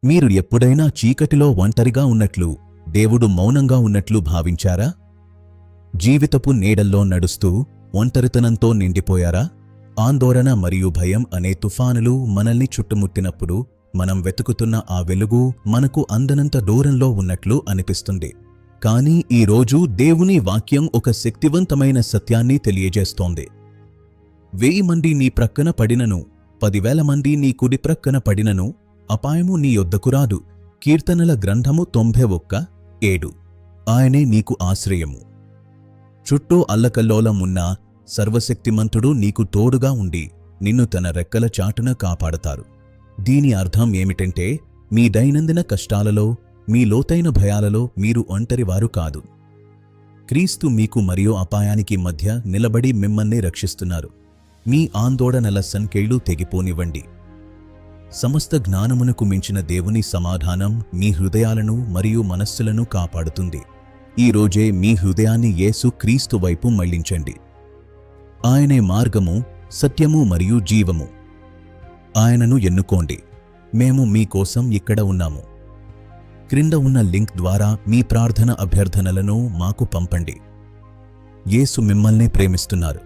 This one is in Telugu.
మీరు ఎప్పుడైనా చీకటిలో ఒంటరిగా ఉన్నట్లు, దేవుడు మౌనంగా ఉన్నట్లు భావించారా? జీవితపు నీడల్లో నడుస్తూ ఒంటరితనంతో నిండిపోయారా? ఆందోళన మరియు భయం అనే తుఫానులు మనల్ని చుట్టుముట్టినప్పుడు మనం వెతుకుతున్న ఆ వెలుగు మనకు అందనంత దూరంలో ఉన్నట్లు అనిపిస్తుంది. కానీ ఈరోజు దేవుని వాక్యం ఒక శక్తివంతమైన సత్యాన్ని తెలియజేస్తోంది. 1000 మంది నీ ప్రక్కన పడినను, 10,000 మంది నీ కుడి ప్రక్కన పడినను, అపాయము నీ యొద్దకు రాదు. కీర్తనల గ్రంథము 91:7. ఆయనే నీకు ఆశ్రయము. చుట్టూ అల్లకల్లోలం ఉన్న సర్వశక్తిమంతుడు నీకు తోడుగా ఉండి నిన్ను తన రెక్కల చాటున కాపాడతారు. దీని అర్థం ఏమిటంటే, మీ దైనందిన కష్టాలలో, మీ లోతైన భయాలలో మీరు ఒంటరివారు కాదు. క్రీస్తు మీకు మరియు అపాయానికి మధ్య నిలబడి మిమ్మల్ని రక్షిస్తున్నారు. మీ ఆందోళనల సంకెళ్ళు తెగిపోనివ్వండి. సమస్త జ్ఞానమునకు మించిన దేవుని సమాధానం మీ హృదయాలను మరియు మనస్సులను కాపాడుతుంది. ఈ రోజే మీ హృదయాన్ని యేసు క్రీస్తు వైపు మళ్లించండి. ఆయనే మార్గము, సత్యము మరియు జీవము. ఆయనను ఎన్నుకోండి. మేము మీకోసం ఇక్కడ ఉన్నాము. క్రింద ఉన్న లింక్ ద్వారా మీ ప్రార్థన అభ్యర్థనలను మాకు పంపండి. యేసు మిమ్మల్ని ప్రేమిస్తున్నారు.